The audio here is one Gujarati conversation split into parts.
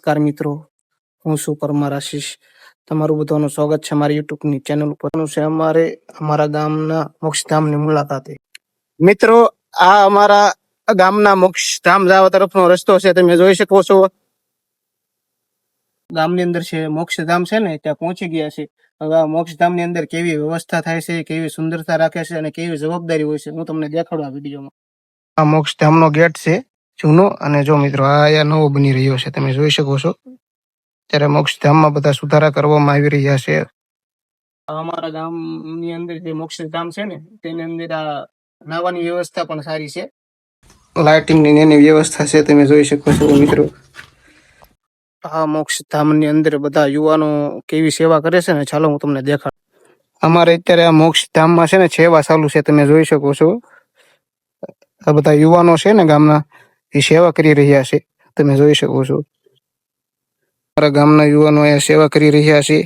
નમસ્કાર મિત્રો, હું છું પરમાર આશીષ. તમારું બધાનું સ્વાગત છે મારી યુટ્યુબની ચેનલ ઉપર. છે અમારે અમારા ગામના મોક્ષધામની મુલાકાતે. મિત્રો, આ અમારા ગામના મોક્ષધામ જવા તરફનો રસ્તો છે. તમે જોઈ શકો છો ગામની અંદર છે મોક્ષધામ છે ને, ત્યાં પહોંચી ગયા છે. હવે આ મોક્ષધામની અંદર કેવી વ્યવસ્થા થાય છે, કેવી સુંદરતા રાખે છે અને કેવી જવાબદારી હોય છે, હું તમને દેખાડું આ વિડીયોમાં. આ મોક્ષધામનો ગેટ છે જૂનો, અને જો મિત્રો આ અહીંયા નવો બની રહ્યો છે, તમે જોઈ શકો છો. ત્યારે મોક્ષધામમાં બધા સુધારા કરવામાં આવી રહ્યા છે. અમારા ગામની અંદર જે મોક્ષધામ છે ને, તેની અંદર આ નાવાની વ્યવસ્થા પણ સારી છે. લાઇટિંગની એની વ્યવસ્થા છે, તમે જોઈ શકો છો મિત્રો. આ મોક્ષધામની અંદર બધા યુવાનો કેવી સેવા કરે છે ને, ચાલો હું તમને દેખાડું. અમારે અત્યારે આ મોક્ષધામમાં છે ને સેવા ચાલુ છે, તમે જોઈ શકો છો. આ બધા યુવાનો છે ને ગામના, એ સેવા કરી રહ્યા છે, તમે જોઈ શકો છો. અમારા ગામના યુવાનો અહીંયા સેવા કરી રહ્યા છે.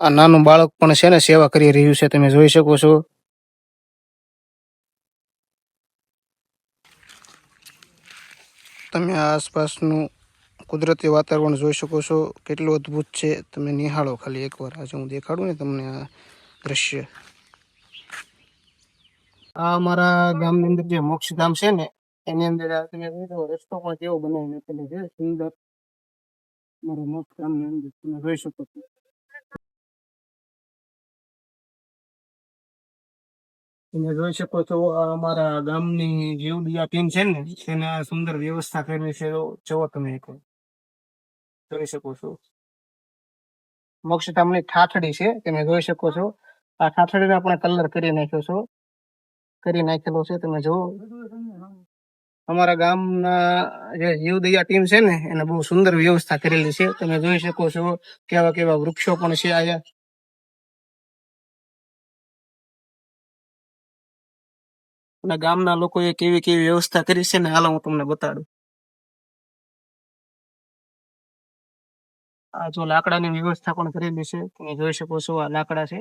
આ નાનું બાળક પણ છે ને સેવા કરી રહ્યું છે, તમે જોઈ શકો છો. તમે આ આસપાસનું કુદરતી વાતાવરણ જોઈ શકો છો, કેટલું અદ્ભુત છે. તમે નિહાળો ખાલી એકવાર. આજે હું દેખાડું ને તમને આ દ્રશ્ય. આ અમારા ગામની અંદર જે મોક્ષધામ છે ને, એની અંદર તમે રસ્તો પણ કેવો બનાવી નાખેલો છે, સુંદર. મારા મોક્ષધામની અંદર તમે જોઈ શકો છો. તમે જોઈ શકો છો અમારા ગામની જીવદયા ટીમ છે ને, તેને સુંદર વ્યવસ્થા કરેલી છે. જુઓ તમે એક જોઈ શકો છો. મોક્ષધામની ઠાઠડી છે, તમે જોઈ શકો છો. આ ઠાઠડીને આપણે કલર કરી નાખ્યો છે, તમે જુઓ. અમારા ગામના જે જીવદયા ટીમ છે ને, એને બહુ સુંદર વ્યવસ્થા કરેલી છે, તમે જોઈ શકો છો. કેવા કેવા વૃક્ષો પણ છે અહીંયા. અને ગામના લોકોએ કેવી કેવી વ્યવસ્થા કરી છે ને, હાલો હું તમને બતાડું. આ જો લાકડાની વ્યવસ્થા પણ કરેલી છે, તમે જોઈ શકો છો. આ લાકડા છે.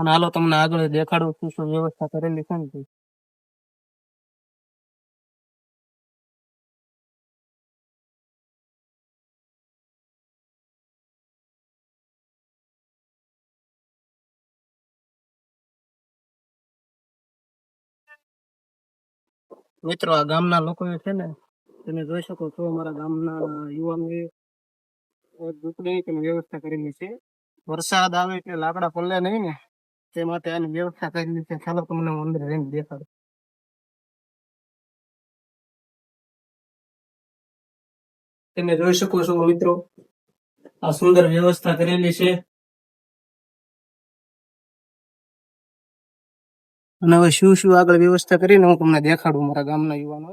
અને હાલો તમને આગળ દેખાડું શું શું વ્યવસ્થા કરેલી છે ને. મિત્રો, આ ગામના લોકો છે ને, તમે જોઈ શકો છો. અમારા ગામના યુવાનોએ ઝૂંપડીની વ્યવસ્થા કરેલી છે. વરસાદ આવે એટલે લાકડા પલ્લે નહીં ને, તે માટે આની વ્યવસ્થા કરેલી છે. ચાલો તમને હું અંદર રહીને દેખાડું. તમે જોઈ શકો છો મિત્રો, આ સુંદર વ્યવસ્થા કરેલી છે. અને હવે શું શું આગળ વ્યવસ્થા કરીને હું તમને દેખાડું મારા ગામના યુવાનો.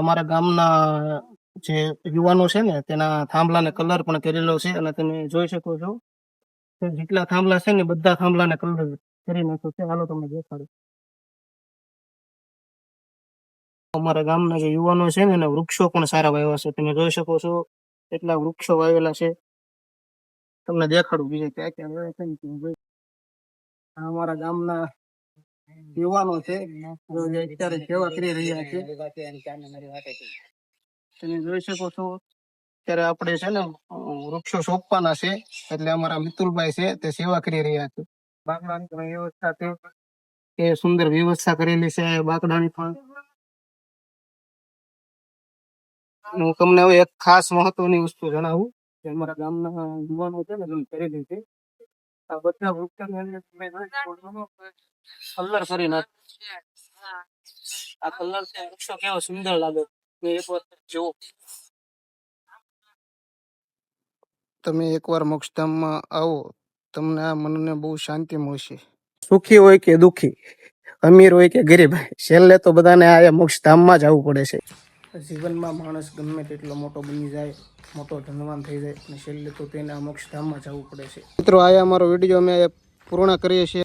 અમારા ગામના જે યુવાનો છે ને, તેના થાંભલાને કલર પણ કરેલો છે. અને તમે જોઈ શકો છો, જેટલા થાંભલા છે ને, બધા થાંભલાને કલર કરી નાખ્યો છે. હાલો તમને દેખાડું. અમારા ગામના જે યુવાનો છે ને, એના વૃક્ષો પણ સારા વાવ્યા છે, તમે જોઈ શકો છો. એટલા વૃક્ષો વાવેલા છે, તમને દેખાડું. બીજે ક્યાં ક્યાં વાવ્યા છે. અમારા ગામના યુવાનો છે, અત્યારે સેવા કરી રહ્યા છે, તમે જોઈ શકો છો. ત્યારે આપણે છે ને વૃક્ષો સોંપવાના છે, એટલે અમારા મિતુલભાઈ છે તે સેવા કરી રહ્યા છે. બાકડાની વ્યવસ્થા છે, એ સુંદર વ્યવસ્થા કરેલી છે બાકડાની પણ. હું તમને હવે એક ખાસ મહત્વની વસ્તુ જણાવું કે અમારા ગામના યુવાનો છે ને કરેલી છે. આ બધા વૃક્ષોની અંદર કલર કરી નાખ. આ કલર વૃક્ષો કેવો સુંદર લાગે, એક વાર જુઓ. તમે એકવાર મોક્ષધામમાં આવો, તમને આ મનને બહુ શાંતિ મળશે. સુખી હોય કે દુખી, અમીર હોય કે ગરીબ, છેલ્લે તો બધાને આ મોક્ષધામમાં જ આવવું પડે છે. જીવનમાં માણસ ગમે તેટલો મોટો બની જાય, મોટો ધનવાન થઈ જાય, અને છેલ્લે તો તેને આ મોક્ષધામમાં જવું પડે છે. મિત્રો, આ અમારો વિડીયો અમે પૂર્ણ કરીએ છીએ.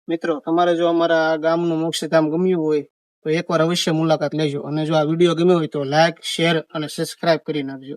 મિત્રો તમારે જો અમારા આ ગામનું મોક્ષધામ ગમ્યું હોય તો એકવાર અવશ્ય મુલાકાત લેજો અને જો આ વિડીયો ગમ્યો હોય તો લાઈક શેર અને સબસ્ક્રાઇબ કરી નાખજો.